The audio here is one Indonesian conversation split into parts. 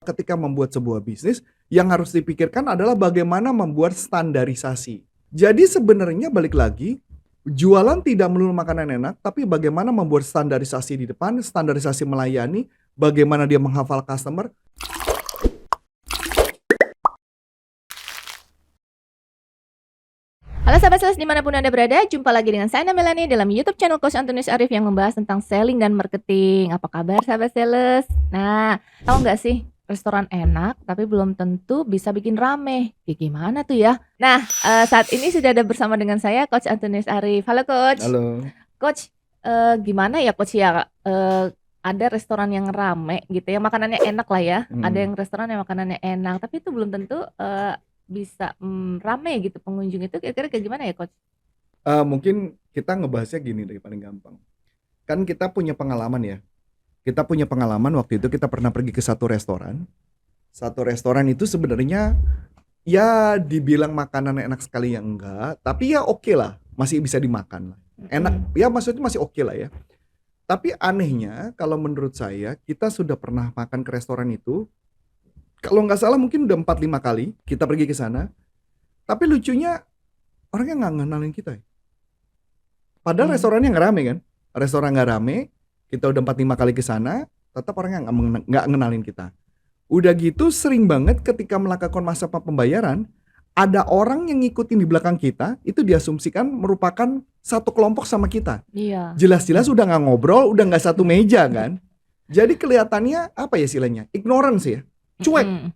Ketika membuat sebuah bisnis, yang harus dipikirkan adalah bagaimana membuat standarisasi. Jadi sebenarnya balik lagi, jualan tidak melulu makanan enak, tapi bagaimana membuat standarisasi di depan, standarisasi melayani, bagaimana dia menghafal customer. Halo sahabat sales dimanapun Anda berada, jumpa lagi dengan saya Melanie dalam YouTube channel Coach Antonius Arif yang membahas tentang selling dan marketing. Apa kabar sahabat sales? Nah, tahu nggak sih, restoran enak tapi belum tentu bisa bikin rame. Ya gimana tuh ya? Nah, saat ini sudah ada bersama dengan saya Coach Antonius Arif. Halo Coach. Halo. Coach, gimana ya Coach ya? Ada restoran yang rame gitu ya, makanannya enak lah ya. Ada yang restoran yang makanannya enak, tapi itu belum tentu bisa rame gitu pengunjung itu. Kira-kira kayak gimana ya Coach? Mungkin kita ngebahasnya gini deh paling gampang. Kan kita punya pengalaman ya. Kita punya pengalaman waktu itu kita pernah pergi ke satu restoran. Satu restoran itu sebenarnya ya dibilang makanan enak sekali ya enggak, tapi ya oke lah, masih bisa dimakan lah. Enak, ya maksudnya masih oke lah ya. Tapi anehnya kalau menurut saya, kita sudah pernah makan ke restoran itu, kalau nggak salah mungkin udah 4-5 kali kita pergi ke sana. Tapi lucunya orangnya nggak ngenalin kita ya. Padahal restorannya nggak rame kan. Restoran nggak rame, kita udah 4-5 kali ke sana, tetap orangnya nggak ngenalin kita. Udah gitu sering banget ketika melakukan masa pembayaran, ada orang yang ngikutin di belakang kita, itu diasumsikan merupakan satu kelompok sama kita. Iya. Jelas-jelas udah nggak ngobrol, udah nggak satu meja kan. Jadi kelihatannya apa ya istilahnya? Ignorance ya, cuek.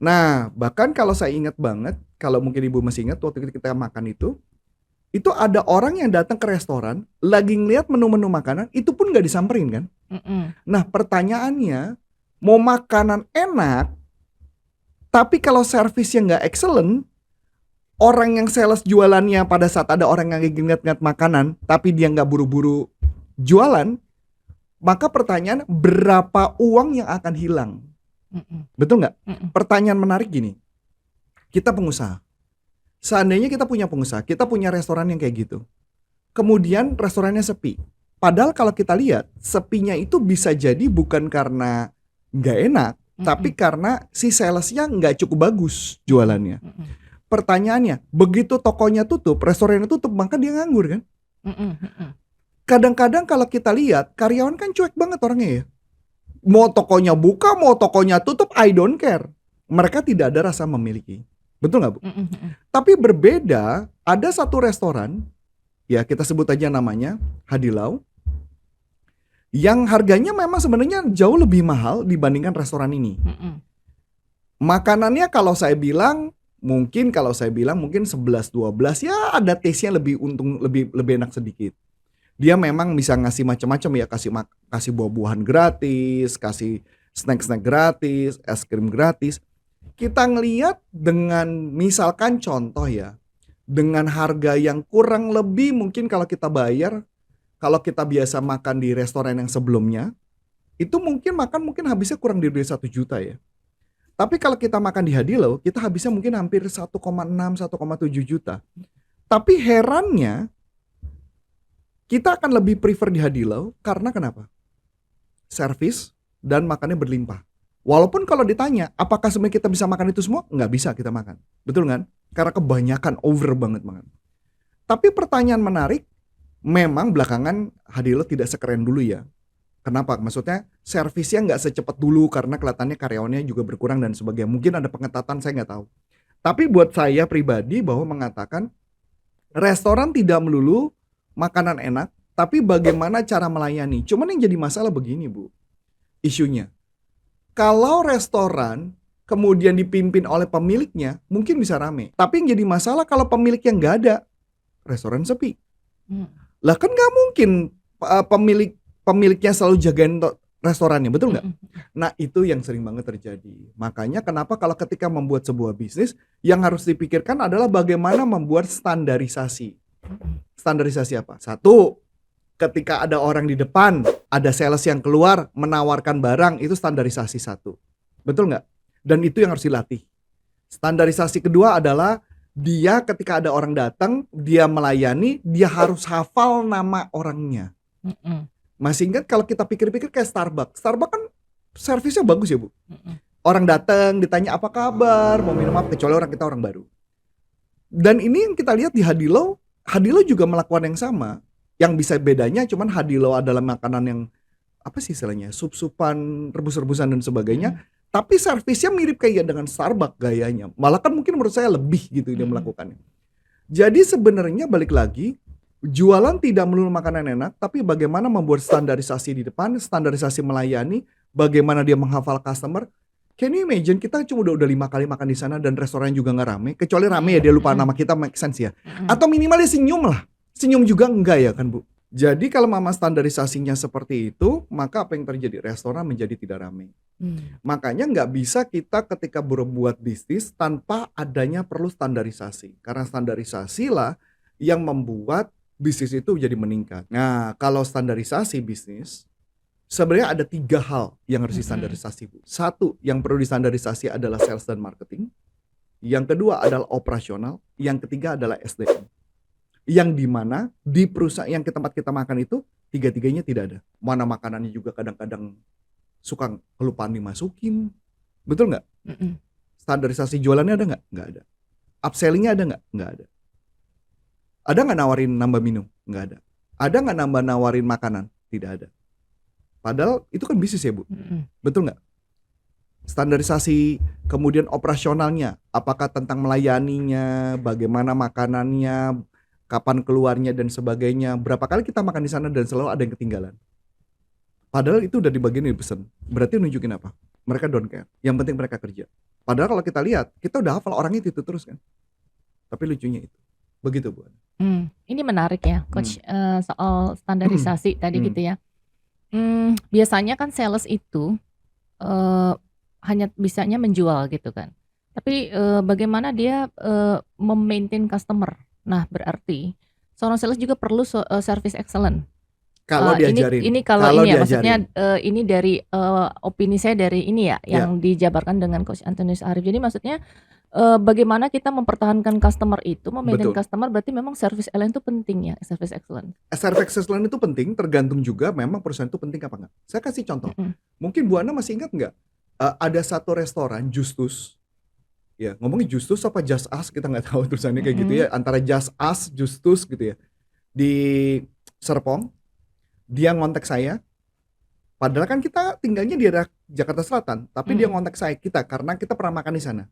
Nah bahkan kalau saya ingat banget, kalau mungkin ibu masih ingat waktu kita makan itu ada orang yang datang ke restoran, lagi ngeliat menu-menu makanan, itu pun nggak disamperin kan. Nah pertanyaannya, mau makanan enak, tapi kalau servisnya nggak excellent, orang yang sales jualannya pada saat ada orang yang lagi ngeliat-ngeliat makanan, tapi dia nggak buru-buru jualan, maka pertanyaan berapa uang yang akan hilang? Betul nggak? Pertanyaan menarik gini, kita pengusaha. Seandainya kita punya pengusaha, kita punya restoran yang kayak gitu. Kemudian restorannya sepi. Padahal kalau kita lihat, sepinya itu bisa jadi bukan karena nggak enak, tapi karena si salesnya nggak cukup bagus jualannya. Pertanyaannya, begitu tokonya tutup, restorannya tutup, maka dia nganggur kan? Kadang-kadang kalau kita lihat, karyawan kan cuek banget orangnya ya. Mau tokonya buka, mau tokonya tutup, I don't care. Mereka tidak ada rasa memiliki. Betul nggak Bu? Tapi berbeda, ada satu restoran, ya kita sebut aja namanya Hadilau, yang harganya memang sebenarnya jauh lebih mahal dibandingkan restoran ini. Makanannya kalau saya bilang mungkin 11-12 ya ada taste-nya lebih enak sedikit. Dia memang bisa ngasih macam-macam ya, kasih buah-buahan gratis, kasih snack-snack gratis, es krim gratis. Kita ngelihat dengan misalkan contoh ya, dengan harga yang kurang lebih mungkin kalau kita bayar, kalau kita biasa makan di restoran yang sebelumnya, itu mungkin habisnya kurang dari 1 juta ya. Tapi kalau kita makan di Hadilau, kita habisnya mungkin hampir 1,6, 1,7 juta. Tapi herannya, kita akan lebih prefer di Hadilau karena kenapa? Servis dan makannya berlimpah. Walaupun kalau ditanya, apakah sebenarnya kita bisa makan itu semua? Nggak bisa kita makan. Betul kan? Karena kebanyakan, over banget makan. Tapi pertanyaan menarik, memang belakangan Hadilau tidak sekeren dulu ya. Kenapa? Maksudnya servisnya nggak secepat dulu karena kelihatannya karyawannya juga berkurang dan sebagainya. Mungkin ada pengetatan, saya nggak tahu. Tapi buat saya pribadi bahwa mengatakan restoran tidak melulu makanan enak, tapi bagaimana cara melayani. Cuman yang jadi masalah begini Bu, isunya. Kalau restoran kemudian dipimpin oleh pemiliknya, mungkin bisa rame. Tapi yang jadi masalah kalau pemiliknya nggak ada, restoran sepi. Lah kan nggak mungkin pemiliknya selalu jagain restorannya, betul nggak? Nah itu yang sering banget terjadi. Makanya kenapa kalau ketika membuat sebuah bisnis, yang harus dipikirkan adalah bagaimana membuat standarisasi. Standarisasi apa? Satu, ketika ada orang di depan, ada sales yang keluar menawarkan barang, itu standarisasi satu. Betul nggak? Dan itu yang harus dilatih. Standarisasi kedua adalah dia ketika ada orang datang, dia melayani, dia harus hafal nama orangnya. Masih ingat kalau kita pikir-pikir kayak Starbucks. Starbucks kan servisnya bagus ya Bu. Orang datang ditanya apa kabar, mau minum apa, kecuali kita orang baru. Dan ini yang kita lihat di Hadilo juga melakukan yang sama. Yang bisa bedanya cuman Hadilo adalah makanan yang apa sih istilahnya, sup-supan, rebus-rebusan dan sebagainya. Tapi servisnya mirip kayak dengan Starbucks gayanya. Malah kan mungkin menurut saya lebih gitu dia melakukannya. Jadi sebenarnya balik lagi, jualan tidak melulu makanan enak, tapi bagaimana membuat standarisasi di depan, standarisasi melayani, bagaimana dia menghafal customer. Can you imagine kita cuma udah 5 kali makan di sana dan restoran juga nggak rame, kecuali rame ya dia lupa nama kita, make sense ya. Atau minimal dia senyum lah, senyum juga enggak ya kan Bu. Jadi kalau mama standarisasinya seperti itu, maka apa yang terjadi? Restoran menjadi tidak ramai. Makanya nggak bisa kita ketika berbuat bisnis tanpa adanya perlu standarisasi. Karena standarisasi lah yang membuat bisnis itu jadi meningkat. Nah, kalau standarisasi bisnis, sebenarnya ada 3 hal yang harus distandarisasi Bu. 1, yang perlu distandarisasi adalah sales dan marketing. Yang kedua adalah operasional. Yang ketiga adalah SDM. Yang dimana di perusahaan yang ke tempat kita makan itu 3-tiganya tidak ada. Mana makanannya juga kadang-kadang suka kelupaan dimasukin. Betul nggak? Standarisasi jualannya ada nggak? Nggak ada. Upsellingnya ada nggak? Nggak ada. Ada nggak nawarin nambah minum? Nggak ada. Ada nggak nambah nawarin makanan? Tidak ada. Padahal itu kan bisnis ya Bu. Betul nggak? Standarisasi, kemudian operasionalnya, apakah tentang melayaninya, bagaimana makanannya, kapan keluarnya dan sebagainya, berapa kali kita makan di sana dan selalu ada yang ketinggalan. Padahal itu udah dibagiin dipesan. Berarti nunjukin apa? Mereka don't care. Yang penting mereka kerja. Padahal kalau kita lihat, kita udah hafal orangnya itu terus kan. Tapi lucunya itu. Begitu Bu. Ini menarik ya Coach, soal standarisasi tadi gitu ya. Biasanya kan sales itu hanya bisanya menjual gitu kan. Tapi bagaimana dia memaintain customer. Nah, berarti seorang sales juga perlu service excellent. Kalau diajarin. Ini kalau ini ya, maksudnya ini dari opini saya dari ini ya, yang dijabarkan dengan Coach Antonius Arif. Jadi maksudnya bagaimana kita mempertahankan customer itu, memaintain customer, berarti memang service excellent itu penting ya, service excellent. Service excellent itu penting, tergantung juga memang perusahaan itu penting apa enggak. Saya kasih contoh. Mungkin Bu Ana masih ingat enggak? Ada satu restoran Justus. Ya, ngomongin Justus apa Just Us kita nggak tahu tulisannya kayak gitu ya, antara Just Us, Justus gitu ya. Di Serpong, dia ngontak saya. Padahal kan kita tinggalnya di daerah Jakarta Selatan, tapi dia ngontak kita karena kita pernah makan di sana.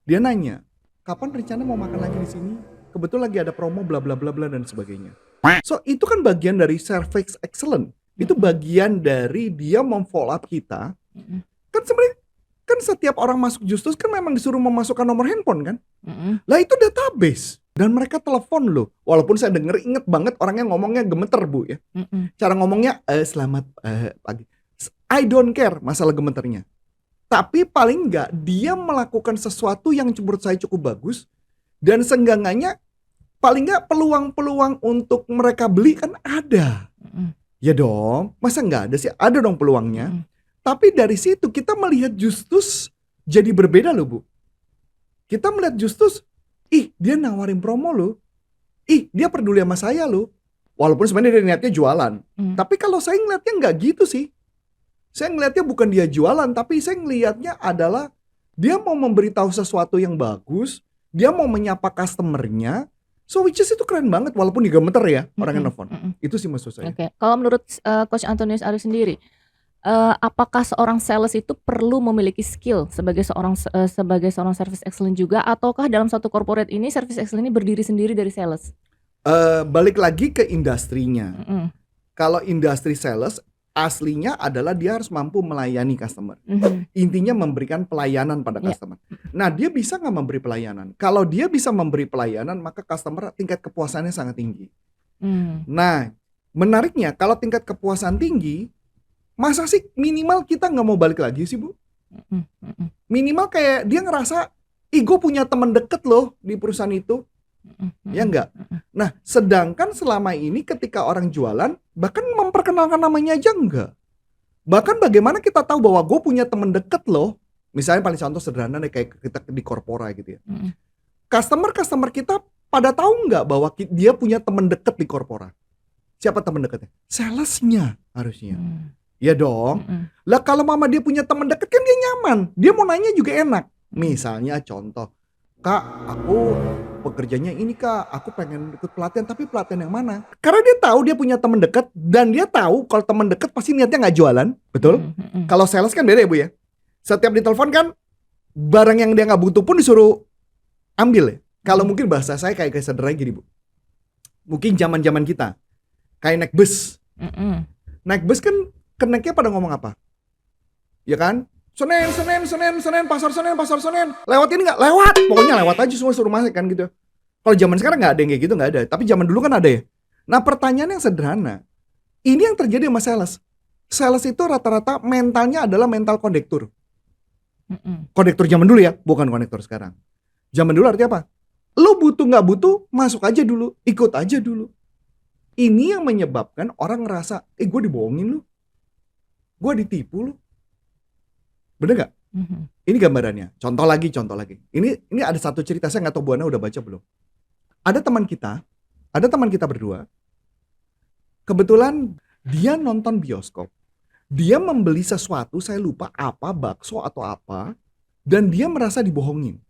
Dia nanya, kapan rencana mau makan lagi di sini? Kebetulan lagi ada promo bla bla bla bla dan sebagainya. So itu kan bagian dari service excellent. Itu bagian dari dia memfollow up kita. Kan sebenarnya kan setiap orang masuk Justus kan memang disuruh memasukkan nomor handphone kan. Lah itu database. Dan mereka telepon loh. Walaupun saya inget banget orangnya ngomongnya gemeter Bu ya. Cara ngomongnya selamat pagi. I don't care masalah gemeternya. Tapi paling enggak dia melakukan sesuatu yang menurut saya cukup bagus. Dan seenggaknya paling enggak peluang-peluang untuk mereka beli kan ada. Ya dong. Masa enggak ada sih? Ada dong peluangnya. Tapi dari situ kita melihat Justus jadi berbeda loh Bu. Kita melihat Justus, dia nawarin promo loh. Dia peduli sama saya loh. Walaupun sebenarnya dia niatnya jualan. Tapi kalau saya ngeliatnya nggak gitu sih. Saya ngeliatnya bukan dia jualan, tapi saya ngeliatnya adalah dia mau memberitahu sesuatu yang bagus. Dia mau menyapa customernya. So which is itu keren banget walaupun digemeter ya orang yang nelfon. Itu sih maksud saya. Oke. Kalau menurut Coach Antonius Arif sendiri, apakah seorang sales itu perlu memiliki skill sebagai seorang service excellent juga, ataukah dalam satu corporate ini service excellent ini berdiri sendiri dari sales? Balik lagi ke industrinya. Kalau industri sales aslinya adalah dia harus mampu melayani customer. Intinya memberikan pelayanan pada customer. Nah, dia bisa nggak memberi pelayanan? Kalau dia bisa memberi pelayanan, maka customer tingkat kepuasannya sangat tinggi. Nah, menariknya kalau tingkat kepuasan tinggi, masa sih minimal kita nggak mau balik lagi sih Bu? Minimal kayak dia ngerasa, gue punya teman deket loh di perusahaan itu. Ya enggak? Nah, sedangkan selama ini ketika orang jualan, bahkan memperkenalkan namanya aja enggak. Bahkan bagaimana kita tahu bahwa gue punya teman deket loh. Misalnya paling contoh sederhana deh, kayak kita di Corpora gitu ya. Customer kita pada tahu nggak bahwa dia punya teman deket di Corpora? Siapa teman dekatnya? Salesnya harusnya. Ya dong. Mm-mm. Lah kalau mama dia punya teman deket kan dia nyaman. Dia mau nanya juga enak. Misalnya contoh, Kak, aku pekerjanya ini Kak, aku pengen ikut pelatihan, tapi pelatihan yang mana? Karena dia tahu dia punya teman dekat dan dia tahu kalau teman dekat pasti niatnya nggak jualan, betul? Mm-mm. Kalau sales kan beda ya Bu ya. Setiap ditelepon kan barang yang dia nggak butuh pun disuruh ambil ya. Kalau mungkin bahasa saya kayak sederhana gini Bu. Mungkin zaman-zaman kita kayak naik bus. Mm-mm. Naik bus kan keneknya pada ngomong apa? Ya kan? Senen, pasar Senen. Lewat ini nggak? Lewat. Pokoknya lewat aja semua suruh masuk kan gitu. Kalau zaman sekarang nggak ada yang kayak gitu, nggak ada. Tapi zaman dulu kan ada ya. Nah pertanyaan yang sederhana. Ini yang terjadi sama sales. Sales itu rata-rata mentalnya adalah mental kondektur. Mm-mm. Kondektur zaman dulu ya, bukan kondektur sekarang. Zaman dulu artinya apa? Lu butuh nggak butuh, masuk aja dulu, ikut aja dulu. Ini yang menyebabkan orang ngerasa, gue dibohongin lu. Gue ditipu lu. Bener gak? Mhm. Ini gambarannya. Contoh lagi. Ini ada satu cerita, saya gak tahu Bu Ana udah baca belum. Ada teman kita berdua. Kebetulan dia nonton bioskop. Dia membeli sesuatu, saya lupa apa, bakso atau apa. Dan dia merasa dibohongin.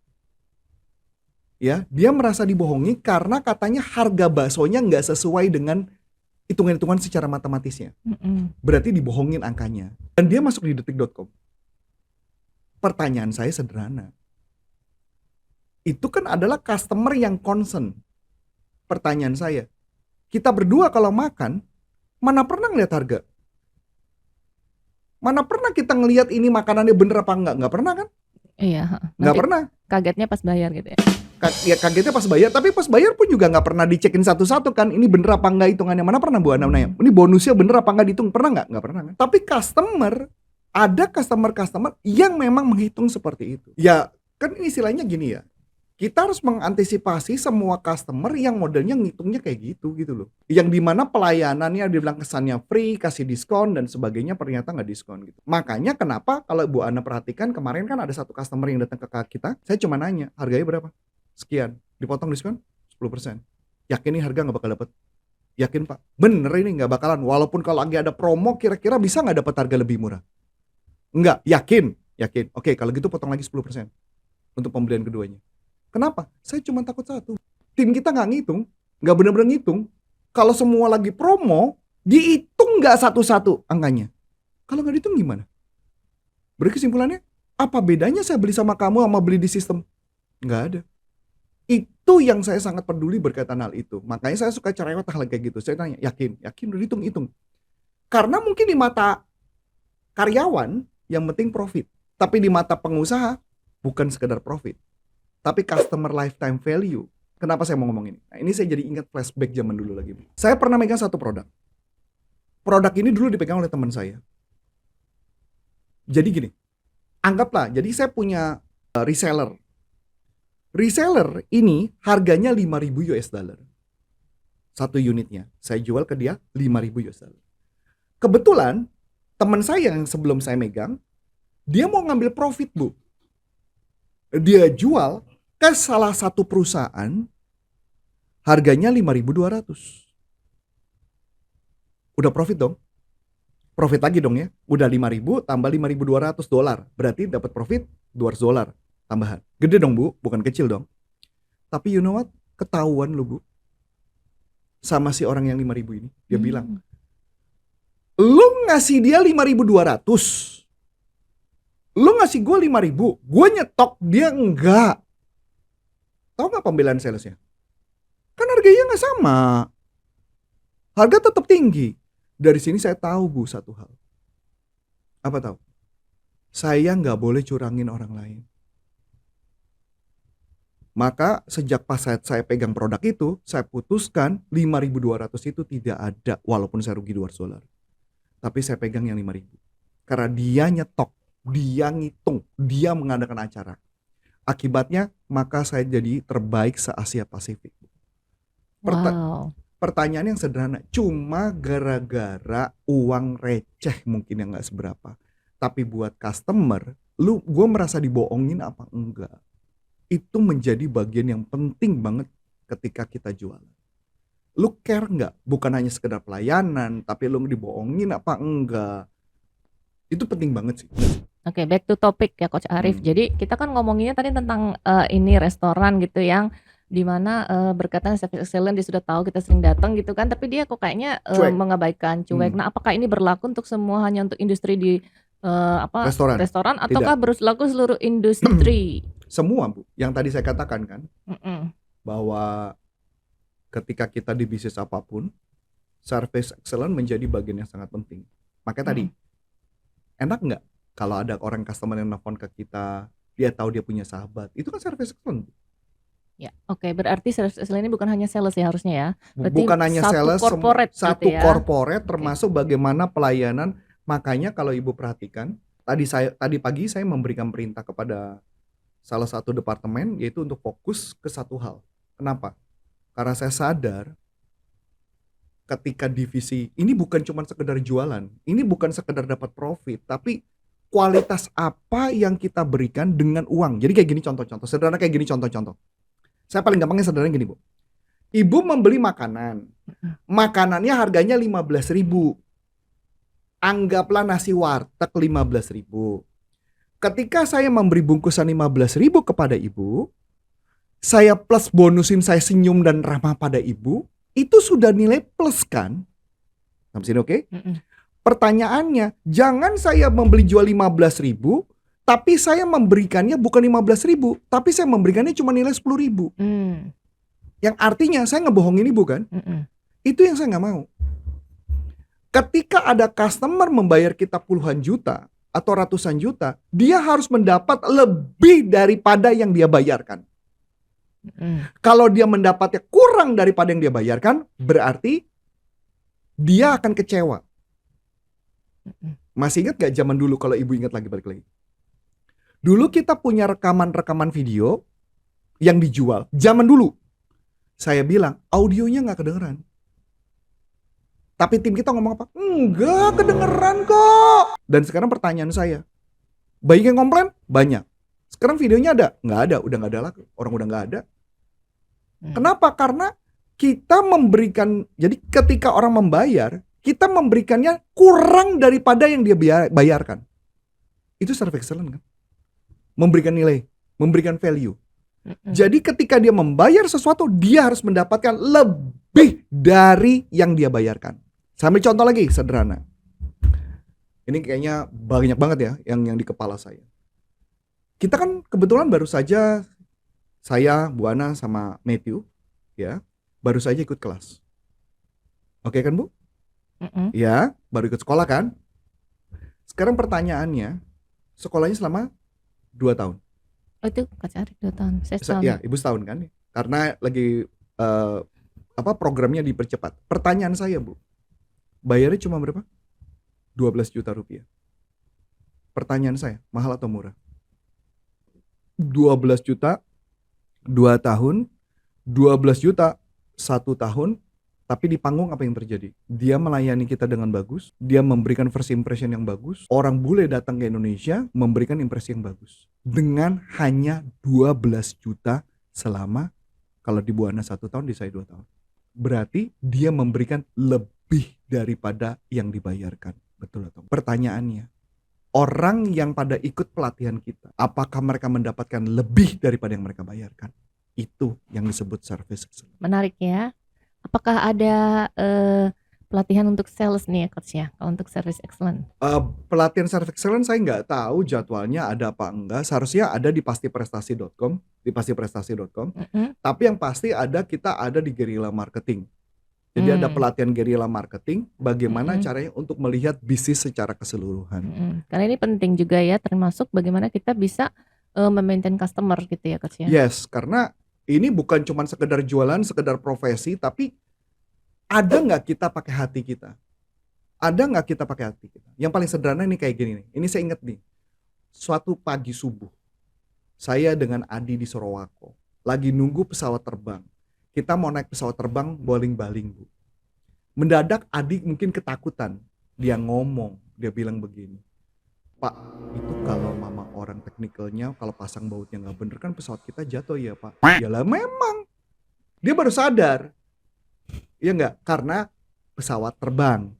Ya, dia merasa dibohongi karena katanya harga baksonya gak sesuai dengan hitungan-hitungan secara matematisnya. Mm-mm. Berarti dibohongin angkanya. Dan dia masuk di detik.com. Pertanyaan saya sederhana. Itu kan adalah customer yang concern. Pertanyaan saya, kita berdua kalau makan, mana pernah ngeliat harga? Mana pernah kita ngeliat ini makanannya bener apa enggak? Nggak pernah kan? Iya. Nggak Nanti pernah. kagetnya pas bayar gitu ya. Ya kagetnya pas bayar, tapi pas bayar pun juga nggak pernah dicekin satu-satu kan. Ini bener apa enggak hitungannya? Mana pernah Bu Ana nanya? Ini bonusnya bener apa enggak dihitung? Pernah nggak? Nggak pernah kan? Tapi ada customer yang memang menghitung seperti itu. Ya kan istilahnya gini ya. Kita harus mengantisipasi semua customer yang modelnya ngitungnya kayak gitu loh. Yang dimana pelayanannya dibilang kesannya free, kasih diskon dan sebagainya, ternyata nggak diskon gitu. Makanya kenapa kalau Bu Ana perhatikan kemarin kan ada satu customer yang datang ke kita, saya cuma nanya harganya berapa? Sekian, dipotong diskon 10%. Yakin nih harga nggak bakal dapet? Yakin Pak? Bener ini nggak bakalan. Walaupun kalau lagi ada promo kira-kira bisa nggak dapat harga lebih murah? Enggak, yakin. Oke, kalau gitu potong lagi 10% untuk pembelian keduanya. Kenapa? Saya cuma takut satu. Tim kita nggak ngitung, nggak benar-benar ngitung. Kalau semua lagi promo, dihitung nggak satu-satu angkanya. Kalau nggak dihitung gimana? Berarti kesimpulannya, apa bedanya saya beli sama kamu sama beli di sistem? Nggak ada. Itu yang saya sangat peduli berkaitan hal itu. Makanya saya suka cerewet hal kayak gitu. Saya tanya, yakin udah hitung. Karena mungkin di mata karyawan, yang penting profit. Tapi di mata pengusaha, bukan sekedar profit. Tapi customer lifetime value. Kenapa saya mau ngomong ini? Nah, ini saya jadi ingat flashback zaman dulu lagi. Saya pernah megang satu produk. Produk ini dulu dipegang oleh teman saya. Jadi gini, anggaplah, jadi saya punya reseller. Reseller ini harganya 5.000 US dollar. Satu unitnya. Saya jual ke dia 5.000 US dollar. Kebetulan, teman saya yang sebelum saya megang, dia mau ngambil profit Bu. Dia jual ke salah satu perusahaan harganya 5.200. Udah profit dong. Profit lagi dong ya. Udah 5.000 tambah 5.200 dolar. Berarti dapat profit 200 dolar tambahan. Gede dong Bu, bukan kecil dong. Tapi you know what? Ketahuan lu Bu. Sama si orang yang 5.000 ini. Dia bilang, lu ngasih dia 5.200. Lu ngasih gue 5.000, gue nyetok, dia enggak. Tahu gak pembelaan salesnya? Kan harganya gak sama. Harga tetap tinggi. Dari sini saya tahu Bu satu hal. Apa tahu? Saya gak boleh curangin orang lain. Maka sejak pas saya pegang produk itu, saya putuskan 5.200 itu tidak ada. Walaupun saya rugi 200 dolar. Tapi saya pegang yang 5.000. Karena dia nyetok. Dia ngitung, dia mengadakan acara. Akibatnya, maka saya jadi terbaik se-Asia Pasifik. Wow. Pertanyaan yang sederhana, cuma gara-gara uang receh mungkin yang gak seberapa. Tapi buat customer, gue merasa dibohongin apa enggak? Itu menjadi bagian yang penting banget ketika kita jualan. Lu care nggak? Bukan hanya sekedar pelayanan, tapi lu dibohongin apa enggak? Itu penting banget sih. Oke, back to topic ya Coach Arif. Jadi kita kan ngomonginnya tadi tentang ini restoran gitu yang dimana berkaitan service excellence, dia sudah tahu kita sering datang gitu kan, tapi dia kok kayaknya Cuek. mengabaikan, cuek. Nah, apakah ini berlaku untuk semua, hanya untuk industri di restoran ataukah berlaku seluruh industri? Semua, Bu. Yang tadi saya katakan kan, bahwa ketika kita di bisnis apapun, service excellence menjadi bagian yang sangat penting. Makanya tadi, enak nggak kalau ada orang customer yang nelfon ke kita, dia tahu dia punya sahabat, itu kan service excellence. Ya, oke. Berarti service excellence ini bukan hanya sales ya harusnya ya. Berarti Bukan hanya satu sales, corporate satu gitu ya. corporate, termasuk bagaimana pelayanan. Makanya kalau Ibu perhatikan, tadi pagi saya memberikan perintah kepada salah satu departemen, yaitu untuk fokus ke satu hal. Kenapa? Karena saya sadar ketika divisi ini bukan cuma sekedar jualan, ini bukan sekedar dapat profit, tapi kualitas apa yang kita berikan dengan uang. Jadi kayak gini contoh-contoh, sederhana kayak gini contoh-contoh. Saya paling gampangnya sederhana gini, Bu. Ibu membeli makanan, makanannya harganya 15.000. Anggaplah nasi warteg 15.000. Ketika saya memberi bungkusan 15.000 kepada ibu, saya plus bonusin saya senyum dan ramah pada ibu, itu sudah nilai plus kan? Sampai sini oke? Pertanyaannya, jangan saya membeli jual 15.000, tapi saya memberikannya bukan 15.000, tapi saya memberikannya cuma nilai 10.000. Yang artinya saya ngebohongin ibu kan? Itu yang saya nggak mau. Ketika ada customer membayar kita puluhan juta atau ratusan juta, dia harus mendapat lebih daripada yang dia bayarkan. Kalau dia mendapatnya kurang daripada yang dia bayarkan, berarti dia akan kecewa. Masih ingat gak zaman dulu, kalau ibu ingat lagi, balik lagi. Dulu kita punya rekaman-rekaman video yang dijual. Zaman dulu, saya bilang audionya gak kedengeran. Tapi tim kita ngomong apa? Enggak, kedengeran kok. Dan sekarang pertanyaan saya, banyak yang komplain? Banyak. Sekarang videonya ada? Nggak ada, udah nggak ada lagi. Orang udah nggak ada. Kenapa? Karena kita memberikan, jadi ketika orang membayar, kita memberikannya kurang daripada yang dia bayarkan. Itu service excellence kan? Memberikan nilai, memberikan value. Jadi ketika dia membayar sesuatu, dia harus mendapatkan lebih dari yang dia bayarkan. Sambil contoh lagi, sederhana. Ini kayaknya banyak banget ya yang di kepala saya. Kita kan kebetulan baru saja, saya, Bu Ana sama Matthew, ya, baru saja ikut kelas. Oke kan, Bu? Ya, baru ikut sekolah kan? Sekarang pertanyaannya, sekolahnya selama 2 tahun. Oh, itu Coach Arif 2 tahun, saya setahun. Ya, Ibu setahun kan? Karena lagi programnya dipercepat. Pertanyaan saya, Bu, bayarnya cuma berapa? 12 juta rupiah. Pertanyaan saya, mahal atau murah? 12 juta 2 tahun, 12 juta 1 tahun, tapi di panggung apa yang terjadi? Dia melayani kita dengan bagus, dia memberikan first impression yang bagus, orang bule datang ke Indonesia memberikan impresi yang bagus. Dengan hanya 12 juta selama, kalau di Bu Ana 1 tahun, di saya 2 tahun. Berarti dia memberikan lebih daripada yang dibayarkan. Betul atau? Pertanyaannya, orang yang pada ikut pelatihan kita, apakah mereka mendapatkan lebih daripada yang mereka bayarkan? Itu yang disebut service excellence. Menarik ya. Apakah ada pelatihan untuk sales nih ya Coach ya, kalau untuk service excellence? Pelatihan service excellence saya nggak tahu jadwalnya ada apa enggak. Seharusnya ada di pastiprestasi.com, di pastiprestasi.com. Tapi yang pasti kita ada di Guerrilla Marketing. Jadi ada pelatihan Guerrilla Marketing, bagaimana caranya untuk melihat bisnis secara keseluruhan. Karena ini penting juga ya, termasuk bagaimana kita bisa memaintain customer gitu ya Coach ya. Yes, karena ini bukan cuma sekedar jualan, sekedar profesi, tapi ada nggak kita pakai hati kita? Ada nggak kita pakai hati kita? Yang paling sederhana ini kayak gini nih. Ini saya ingat nih. Suatu pagi subuh, saya dengan Adi di Sorowako lagi nunggu pesawat terbang. Kita mau naik pesawat terbang baling-baling, Bu. Mendadak Adi mungkin ketakutan. Dia ngomong, dia bilang begini, Pak, itu kalau mama orang teknikalnya, kalau pasang bautnya nggak bener kan pesawat kita jatuh ya Pak. Yalah memang. Dia baru sadar. Iya nggak? Karena pesawat terbang.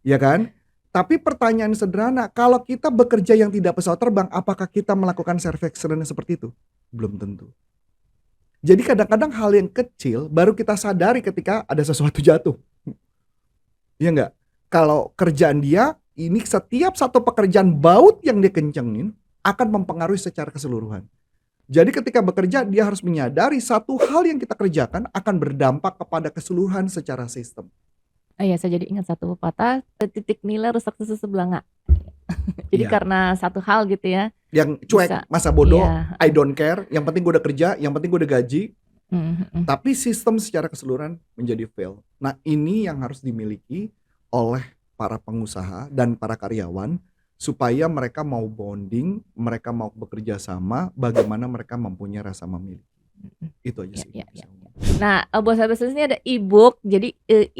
Ya kan? Tapi pertanyaan sederhana, kalau kita bekerja yang tidak pesawat terbang, apakah kita melakukan self excellence seperti itu? Belum tentu. Jadi kadang-kadang hal yang kecil baru kita sadari ketika ada sesuatu jatuh. Iya nggak? Kalau kerjaan dia, ini setiap satu pekerjaan baut yang dia kencengin akan mempengaruhi secara keseluruhan. Jadi ketika bekerja, dia harus menyadari satu hal yang kita kerjakan akan berdampak kepada keseluruhan secara sistem. Iya, saya jadi ingat satu pepatah, titik nilai rusak susu sebelanga. Jadi Iya. karena satu hal gitu ya. Yang cuek, Bisa. masa bodoh, Iya. I don't care, yang penting gue udah kerja, yang penting gue udah gaji, tapi sistem secara keseluruhan menjadi fail. Nah, ini yang harus dimiliki oleh para pengusaha dan para karyawan supaya mereka mau bonding, mereka mau bekerja sama, bagaimana mereka mempunyai rasa memiliki. Itu aja Iya, sih. iya, iya. Nah, buat sahabat Seles ini ada e-book. Jadi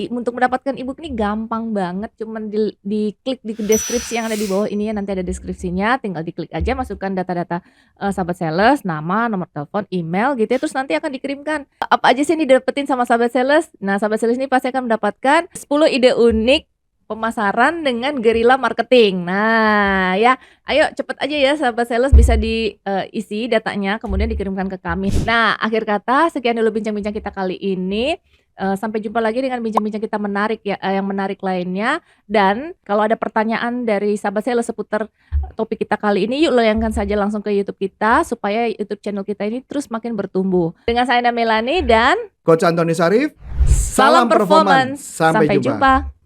untuk mendapatkan e-book ini gampang banget, cuman diklik di deskripsi yang ada di bawah ini ya, nanti ada deskripsinya, tinggal diklik aja, masukkan data-data sahabat Seles, nama, nomor telepon, email gitu ya, terus nanti akan dikirimkan. Apa aja sih yang didapetin sama sahabat Seles? Nah, sahabat Seles ini pasti akan mendapatkan 10 ide unik pemasaran dengan guerrilla marketing. Nah, ya, ayo cepet aja ya sahabat Seles, bisa diisi datanya kemudian dikirimkan ke kami. Nah, akhir kata sekian dulu bincang-bincang kita kali ini. Sampai jumpa lagi dengan bincang-bincang kita menarik ya, yang menarik lainnya. Dan kalau ada pertanyaan dari sahabat Seles seputar topik kita kali ini, yuk layangkan saja langsung ke YouTube kita supaya YouTube channel kita ini terus makin bertumbuh. Dengan saya Melani dan Coach Antoni Sarif, salam performance. Sampai jumpa.